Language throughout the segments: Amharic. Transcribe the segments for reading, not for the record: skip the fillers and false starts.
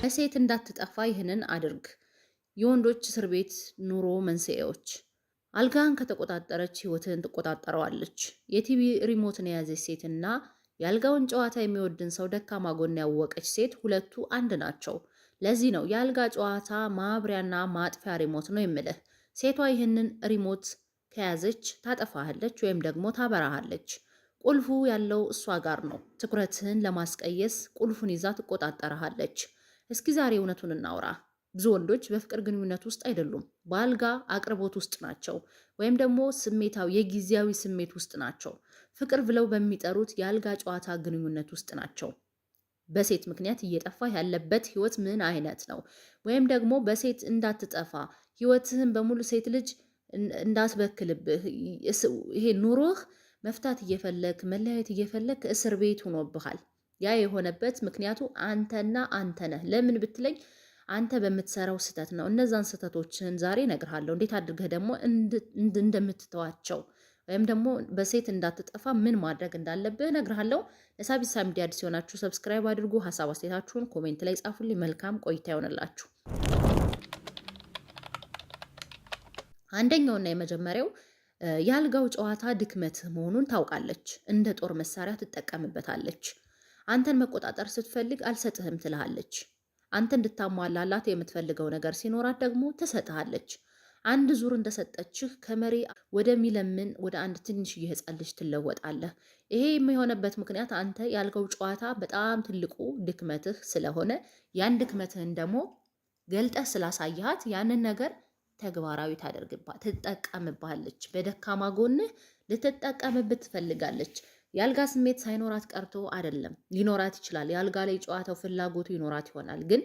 በሴት እንዳትጠፋ ይህንን አድርግ። የወንዶች እስር ቤት ኑሮ መንስኤዎች። አልጋን ከተቆጣጠረች ህይወትን ትቆጣጠረዋለች። የቲቪ ሪሞትን የያዘች ሴትና የአልጋውን ጨዋታ የሚወድን ሰው ደካማ ጎን ያወቀች ሴት ሁለቱ አንድ ናቸው። ለዚህ ነው የአልጋ ጨዋታ ማብሪያና ማጥፊያ ሪሞት ነው የምልህ። ሴቷ ይህንን ሪሞት ከያዘች ታጠፋሃለች ወይም ደግሞ ታበራሃለች። ቁልፉ ያለው እሷ ጋር ነው። ትኩረትህን ለማስቀየስ ቁልፉን ይዛ ትቆጣጠረሃለች። እስኪ ዛሬ እውነቱን እናውራ። ብዙ ወንዶች በፍቅር ግንኙነት ውስጥ አይደሉም፣ በአልጋ አቅርቦት ውስጥ ናቸው፣ ወይም ደግሞ ስሜታዊ የጊዜያዊ ስሜት ውስጥ ናቸው። ፍቅር ብለው በሚጠሩት የአልጋ ጨዋታ ግንኙነት ውስጥ ናቸው። በሴት ምክንያት እየጠፋ ያለበት ህይወት ምን አይነት ነው? ወይም ደግሞ በሴት እንዳትጠፋ ህይወትህን በሙሉ ሴት ልጅ እንዳትበክልብህ ይሄ ኑሮህ መፍታት እየፈለክ መለያየት እየፈለክ እስር ቤት ሆኖብሃል። ያ የሆነበት ምክንያቱ አንተና አንተ ነህ። ለምን ብትለኝ አንተ በምትሰራው ስህተት ነው። እነዛን ስህተቶችን ዛሬ እነግርሃለሁ፣ እንዴት አድርገህ ደግሞ እንደምትተዋቸው ወይም ደግሞ በሴት እንዳትጠፋ ምን ማድረግ እንዳለብህ እነግርሃለሁ። ለሳቢሳ ሚዲያ አዲስ የሆናችሁ ሰብስክራይብ አድርጉ። ሀሳብ አስተያየታችሁን ኮሜንት ላይ ጻፉልኝ። መልካም ቆይታ ይሆንላችሁ። አንደኛውና የመጀመሪያው የአልጋው ጨዋታ ድክመት መሆኑን ታውቃለች። እንደ ጦር መሳሪያ ትጠቀምበታለች። አንተን መቆጣጠር ስትፈልግ አልሰጥህም ትልሃለች። አንተ እንድታሟላላት የምትፈልገው ነገር ሲኖራት ደግሞ ትሰጥሃለች። አንድ ዙር እንደሰጠችህ ከመሪ ወደሚለምን ወደ አንድ ትንሽዬ ሕፃን ልጅ ትለወጣለህ። ይሄ የሚሆነበት ምክንያት አንተ ያልጋው ጨዋታ በጣም ትልቁ ድክመትህ ስለሆነ ያን ድክመትህን ደግሞ ገልጠህ ስላሳያሃት ያንን ነገር ተግባራዊ ትጠቀምብሃለች። በደካማ ጎንህ ልትጠቀምብህ ትፈልጋለች። የአልጋ ስሜት ሳይኖራት ቀርቶ አይደለም፣ ሊኖራት ይችላል። የአልጋ ላይ ጨዋታው ፍላጎቱ ይኖራት ይሆናል። ግን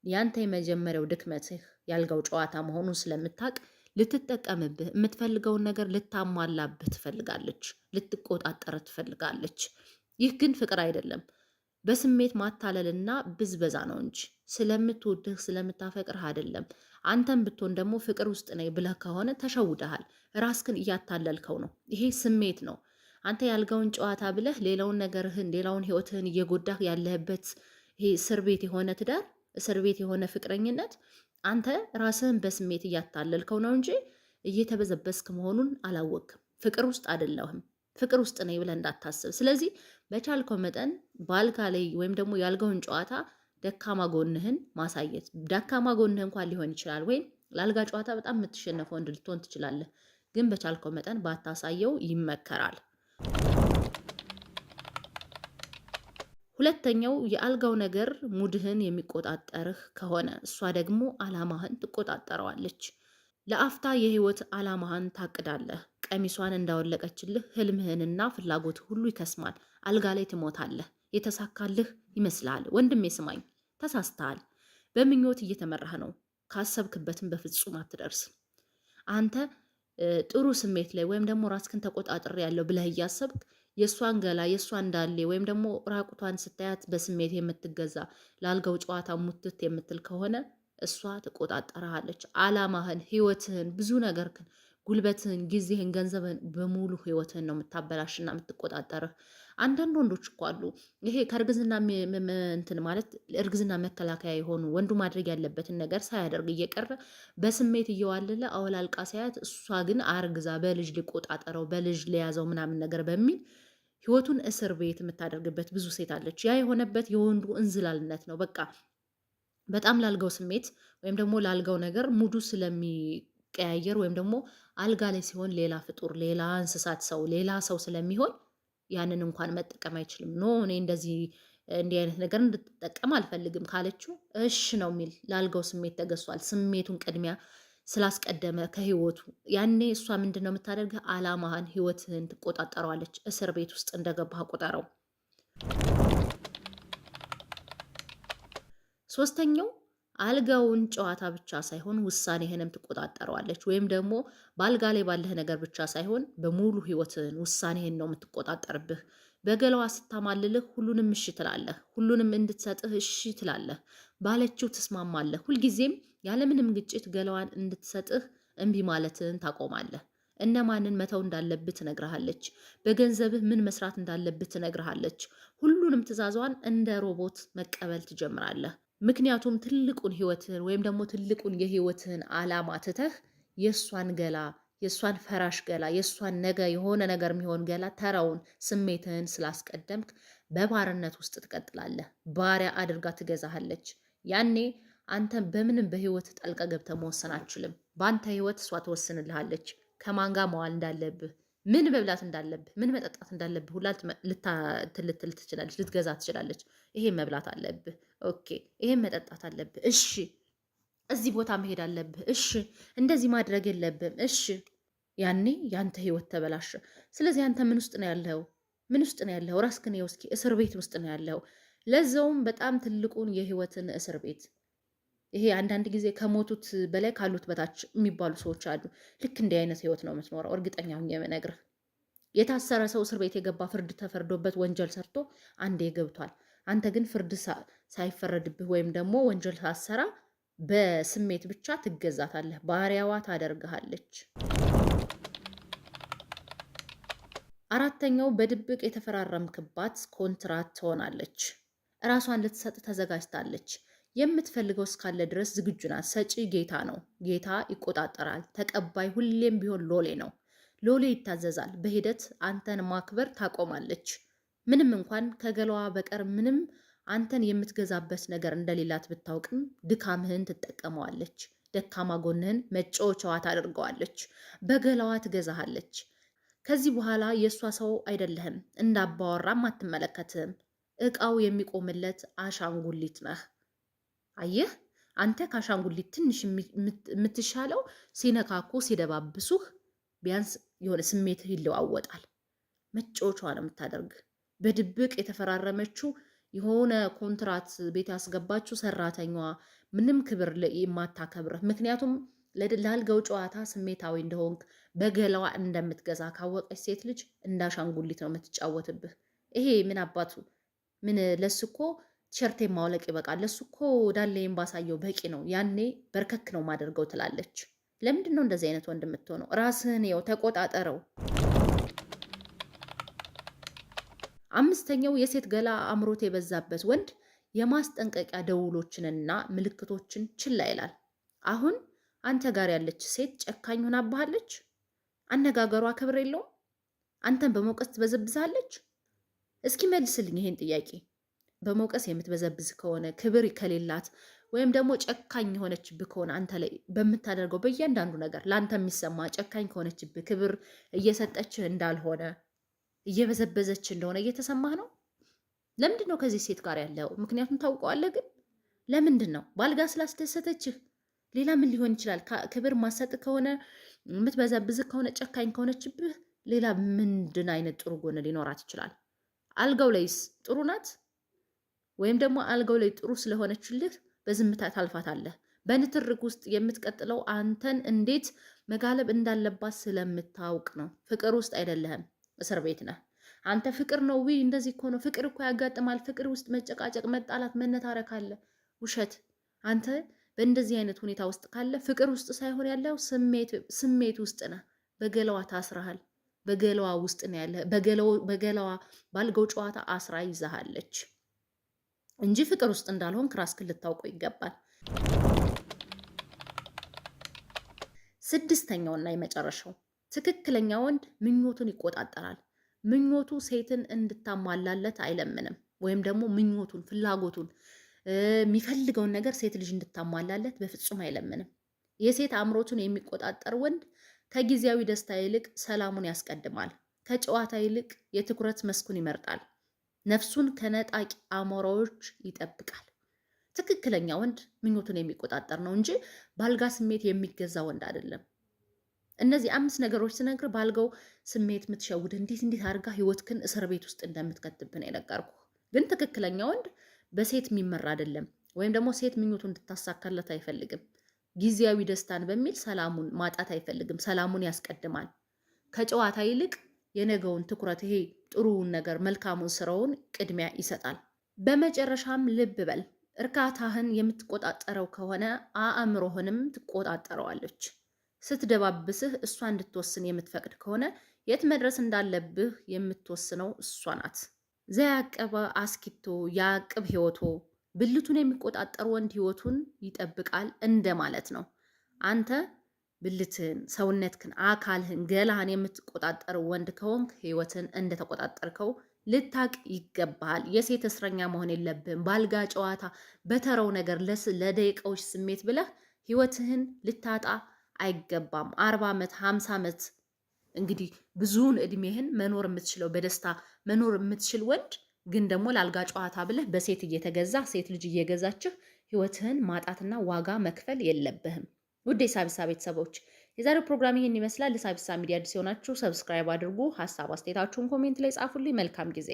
ያንተ የመጀመሪያው ድክመትህ የአልጋው ጨዋታ መሆኑን ስለምታውቅ ልትጠቀምብህ፣ የምትፈልገውን ነገር ልታሟላብህ ትፈልጋለች፣ ልትቆጣጠር ትፈልጋለች። ይህ ግን ፍቅር አይደለም፣ በስሜት ማታለልና ብዝበዛ ነው እንጂ ስለምትወድህ ስለምታፈቅርህ አይደለም። አንተም ብትሆን ደግሞ ፍቅር ውስጥ ነኝ ብለህ ከሆነ ተሸውደሃል። ራስህን እያታለልከው ነው። ይሄ ስሜት ነው። አንተ ያልጋውን ጨዋታ ብለህ ሌላውን ነገርህን ሌላውን ህይወትህን እየጎዳህ ያለህበት ይሄ እስር ቤት የሆነ ትዳር፣ እስር ቤት የሆነ ፍቅረኝነት፣ አንተ ራስህን በስሜት እያታለልከው ነው እንጂ እየተበዘበስክ መሆኑን አላወቅም። ፍቅር ውስጥ አይደለህም። ፍቅር ውስጥ ነኝ ብለህ እንዳታስብ። ስለዚህ በቻልከው መጠን በአልጋ ላይ ወይም ደግሞ ያልጋውን ጨዋታ ደካማ ጎንህን ማሳየት። ደካማ ጎንህ እንኳን ሊሆን ይችላል፣ ወይም ለአልጋ ጨዋታ በጣም የምትሸነፈው ወንድ ልትሆን ትችላለህ። ግን በቻልከው መጠን ባታሳየው ይመከራል። ሁለተኛው የአልጋው ነገር ሙድህን የሚቆጣጠርህ ከሆነ እሷ ደግሞ አላማህን ትቆጣጠረዋለች። ለአፍታ የህይወት አላማህን ታቅዳለህ። ቀሚሷን እንዳወለቀችልህ ህልምህንና ፍላጎት ሁሉ ይከስማል። አልጋ ላይ ትሞታለህ። የተሳካልህ ይመስልሃል። ወንድሜ ስማኝ፣ ተሳስተሃል። በምኞት እየተመራህ ነው። ካሰብክበትም በፍጹም አትደርስም። አንተ ጥሩ ስሜት ላይ ወይም ደግሞ ራስክን ተቆጣጥሬ ያለው ብለህ እያሰብክ የእሷን ገላ የእሷን እንዳሌ ወይም ደግሞ ራቁቷን ስታያት በስሜት የምትገዛ ለአልጋው ጨዋታ ሙትት የምትል ከሆነ እሷ ትቆጣጠረሃለች። አላማህን፣ ህይወትህን፣ ብዙ ነገርክን፣ ጉልበትህን፣ ጊዜህን፣ ገንዘብህን በሙሉ ህይወትህን ነው የምታበላሽና የምትቆጣጠርህ። አንዳንድ ወንዶች እኮ አሉ ይሄ ከእርግዝና እንትን ማለት እርግዝና መከላከያ የሆኑ ወንዱ ማድረግ ያለበትን ነገር ሳያደርግ እየቀረ በስሜት እየዋለለ አወላልቃ ሳያት እሷ ግን አርግዛ በልጅ ሊቆጣጠረው በልጅ ሊያዘው ምናምን ነገር በሚል ህይወቱን እስር ቤት የምታደርግበት ብዙ ሴት አለች። ያ የሆነበት የወንዱ እንዝላልነት ነው። በቃ በጣም ላልጋው ስሜት ወይም ደግሞ ላልጋው ነገር ሙዱ ስለሚቀያየር ወይም ደግሞ አልጋ ላይ ሲሆን ሌላ ፍጡር፣ ሌላ እንስሳት፣ ሰው፣ ሌላ ሰው ስለሚሆን ያንን እንኳን መጠቀም አይችልም። ኖ እኔ እንዲህ አይነት ነገር እንድትጠቀም አልፈልግም ካለችው እሽ ነው የሚል። ላልጋው ስሜት ተገዝቷል። ስሜቱን ቅድሚያ ስላስቀደመ ከህይወቱ ያኔ እሷ ምንድን ነው የምታደርገ? አላማህን፣ ህይወትህን ትቆጣጠረዋለች። እስር ቤት ውስጥ እንደገባህ ቁጠረው። ሶስተኛው አልጋውን ጨዋታ ብቻ ሳይሆን ውሳኔህንም ትቆጣጠረዋለች። ወይም ደግሞ በአልጋ ላይ ባለህ ነገር ብቻ ሳይሆን በሙሉ ህይወትህን ውሳኔህን ነው የምትቆጣጠርብህ። በገላዋ ስታማልልህ ሁሉንም እሺ ትላለህ። ሁሉንም እንድትሰጥህ እሺ ትላለህ። ባለችው ትስማማለህ። ሁልጊዜም ያለምንም ግጭት ገላዋን እንድትሰጥህ እምቢ ማለትን ታቆማለህ። እነማንን መተው እንዳለብህ ትነግርሃለች። በገንዘብህ ምን መስራት እንዳለብህ ትነግርሃለች። ሁሉንም ትዕዛዟን እንደ ሮቦት መቀበል ትጀምራለህ። ምክንያቱም ትልቁን ህይወትህን ወይም ደግሞ ትልቁን የህይወትህን አላማ ትተህ የእሷን ገላ የእሷን ፈራሽ ገላ የእሷን ነገ የሆነ ነገር የሚሆን ገላ ተራውን ስሜትህን ስላስቀደምክ በባርነት ውስጥ ትቀጥላለህ። ባሪያ አድርጋ ትገዛሃለች። ያኔ አንተ በምንም በህይወት ጣልቃ ገብተህ መወሰን አትችልም። በአንተ ህይወት እሷ ትወስንልሃለች። ከማን ጋር መዋል እንዳለብህ፣ ምን መብላት እንዳለብህ፣ ምን መጠጣት እንዳለብህ ሁላ ልትል ትችላለች፣ ልትገዛ ትችላለች። ይሄን መብላት አለብህ፣ ኦኬ፣ ይሄን መጠጣት አለብህ፣ እሺ፣ እዚህ ቦታ መሄድ አለብህ፣ እሺ፣ እንደዚህ ማድረግ የለብህም፣ እሺ። ያኔ ያንተ ህይወት ተበላሸ። ስለዚህ አንተ ምን ውስጥ ነው ያለው? ምን ውስጥ ነው ያለው? ራስህን እስኪ እስር ቤት ውስጥ ነው ያለው። ለዛውም በጣም ትልቁን የህይወትን እስር ቤት። ይሄ አንዳንድ ጊዜ ከሞቱት በላይ ካሉት በታች የሚባሉ ሰዎች አሉ። ልክ እንዲህ አይነት ህይወት ነው የምትኖረው። እርግጠኛ ሁኜ የምነግርህ የታሰረ ሰው እስር ቤት የገባ ፍርድ ተፈርዶበት ወንጀል ሰርቶ አንዴ ገብቷል። አንተ ግን ፍርድ ሳይፈረድብህ ወይም ደግሞ ወንጀል ሳሰራ በስሜት ብቻ ትገዛታለህ። ባሪያዋ ታደርግሃለች። አራተኛው በድብቅ የተፈራረምክባት ኮንትራት ትሆናለች። እራሷን ልትሰጥ ተዘጋጅታለች። የምትፈልገው እስካለ ድረስ ዝግጁ ናት። ሰጪ ጌታ ነው። ጌታ ይቆጣጠራል። ተቀባይ ሁሌም ቢሆን ሎሌ ነው። ሎሌ ይታዘዛል። በሂደት አንተን ማክበር ታቆማለች። ምንም እንኳን ከገላዋ በቀር ምንም አንተን የምትገዛበት ነገር እንደሌላት ብታውቅም ድካምህን ትጠቀመዋለች። ደካማ ጎንህን መጫወቻዋ ታደርገዋለች። በገላዋ ትገዛሃለች። ከዚህ በኋላ የእሷ ሰው አይደለህም። እንዳባወራም አትመለከትህም። እቃው የሚቆምለት አሻንጉሊት ነህ። አየህ፣ አንተ ከአሻንጉሊት ትንሽ የምትሻለው ሲነካኩ ሲደባብሱህ ቢያንስ የሆነ ስሜትህ ይለዋወጣል። መጫወቻዋ ነው የምታደርግ። በድብቅ የተፈራረመችው የሆነ ኮንትራት ቤት ያስገባችው ሰራተኛዋ ምንም ክብር የማታከብርህ ምክንያቱም ላልገው ጨዋታ ስሜታዊ እንደሆንክ በገላዋ እንደምትገዛ ካወቀች ሴት ልጅ እንዳሻንጉሊት ነው የምትጫወትብህ። ይሄ ምን አባቱ ምን ለሱ እኮ ቲሸርት ማውለቅ ይበቃል፣ ለሱ እኮ ዳሌን ባሳየው በቂ ነው፣ ያኔ በርከክ ነው ማደርገው ትላለች። ለምንድን ነው እንደዚህ አይነት ወንድ የምትሆነው? ራስህን ያው ተቆጣጠረው። አምስተኛው የሴት ገላ አምሮት የበዛበት ወንድ የማስጠንቀቂያ ደውሎችንና ምልክቶችን ችላ ይላል። አሁን አንተ ጋር ያለች ሴት ጨካኝ ሆናብሃለች። አነጋገሯ ክብር የለውም። አንተን በመውቀስ ትበዘብዛለች። እስኪ መልስልኝ ይሄን ጥያቄ። በመውቀስ የምትበዘብዝ ከሆነ ክብር ከሌላት ወይም ደግሞ ጨካኝ የሆነችብህ ከሆነ አንተ ላይ በምታደርገው በእያንዳንዱ ነገር ለአንተ የሚሰማ ጨካኝ ከሆነችብህ ክብር እየሰጠችህ እንዳልሆነ እየበዘበዘች እንደሆነ እየተሰማህ ነው። ለምንድን ነው ከዚህ ሴት ጋር ያለው? ምክንያቱም ታውቀዋለህ። ግን ለምንድን ነው? ባልጋ ስላስደሰተችህ? ሌላ ምን ሊሆን ይችላል? ክብር ማሰጥ ከሆነ የምትበዘብዝ ከሆነ ጨካኝ ከሆነችብህ ሌላ ምንድን አይነት ጥሩ ጎን ሊኖራት ይችላል? አልጋው ላይስ ጥሩ ናት? ወይም ደግሞ አልጋው ላይ ጥሩ ስለሆነችልህ በዝምታ ታልፋታለህ። በንትርክ ውስጥ የምትቀጥለው አንተን እንዴት መጋለብ እንዳለባት ስለምታውቅ ነው። ፍቅር ውስጥ አይደለህም፣ እስር ቤት ነህ አንተ። ፍቅር ነው ዊ እንደዚህ እኮ ነው። ፍቅር እኮ ያጋጥማል። ፍቅር ውስጥ መጨቃጨቅ፣ መጣላት፣ መነታረክ አለ። ውሸት። አንተ በእንደዚህ አይነት ሁኔታ ውስጥ ካለ ፍቅር ውስጥ ሳይሆን ያለው ስሜት ውስጥ ነህ። በገላዋ ታስረሃል። በገላዋ ውስጥ ነው ያለ። በገላዋ ባልገው ጨዋታ አስራ ይዛሃለች እንጂ ፍቅር ውስጥ እንዳልሆን ራስህን ልታውቀው ይገባል። ስድስተኛውና የመጨረሻው ትክክለኛ ወንድ ምኞቱን ይቆጣጠራል። ምኞቱ ሴትን እንድታሟላለት አይለምንም። ወይም ደግሞ ምኞቱን፣ ፍላጎቱን፣ የሚፈልገውን ነገር ሴት ልጅ እንድታሟላለት በፍጹም አይለምንም። የሴት አእምሮቱን የሚቆጣጠር ወንድ ከጊዜያዊ ደስታ ይልቅ ሰላሙን ያስቀድማል። ከጨዋታ ይልቅ የትኩረት መስኩን ይመርጣል። ነፍሱን ከነጣቂ አሞራዎች ይጠብቃል። ትክክለኛ ወንድ ምኞቱን የሚቆጣጠር ነው እንጂ ባልጋ ስሜት የሚገዛ ወንድ አይደለም። እነዚህ 5 ነገሮች ስነግር ባልጋው ስሜት የምትሸውድ እንዴት አድርጋ ህይወትክን እስር ቤት ውስጥ እንደምትከትብን የነገርኩ። ግን ትክክለኛ ወንድ በሴት የሚመራ አይደለም። ወይም ደግሞ ሴት ምኞቱን እንድታሳካለት አይፈልግም። ጊዜያዊ ደስታን በሚል ሰላሙን ማጣት አይፈልግም። ሰላሙን ያስቀድማል። ከጨዋታ ይልቅ የነገውን ትኩረት፣ ይሄ ጥሩውን ነገር፣ መልካሙን ስራውን ቅድሚያ ይሰጣል። በመጨረሻም ልብ በል፣ እርካታህን የምትቆጣጠረው ከሆነ አእምሮህንም ትቆጣጠረዋለች። ስትደባብስህ እሷ እንድትወስን የምትፈቅድ ከሆነ የት መድረስ እንዳለብህ የምትወስነው እሷ ናት። ዘያቀበ አስኪቶ ያቅብ ህይወቶ ብልቱን የሚቆጣጠር ወንድ ህይወቱን ይጠብቃል እንደማለት ነው። አንተ ብልትህን፣ ሰውነትህን፣ አካልህን፣ ገላህን የምትቆጣጠር ወንድ ከሆንክ ህይወትን እንደተቆጣጠርከው ልታቅ ይገባሃል። የሴት እስረኛ መሆን የለብህም። ባልጋ ጨዋታ፣ በተረው ነገር ለደቂቃዎች ስሜት ብለህ ህይወትህን ልታጣ አይገባም። 40 ዓመት 50 ዓመት እንግዲህ ብዙውን እድሜህን መኖር የምትችለው በደስታ መኖር የምትችል ወንድ ግን ደግሞ ለአልጋ ጨዋታ ብለህ በሴት እየተገዛ ሴት ልጅ እየገዛችህ ህይወትህን ማጣትና ዋጋ መክፈል የለብህም። ውድ የሳቢሳ ቤተሰቦች የዛሬው ፕሮግራም ይህን ይመስላል። ለሳቢሳ ሚዲያ አዲስ የሆናችሁ ሰብስክራይብ አድርጉ። ሀሳብ አስተያየታችሁን ኮሜንት ላይ ጻፉልኝ። መልካም ጊዜ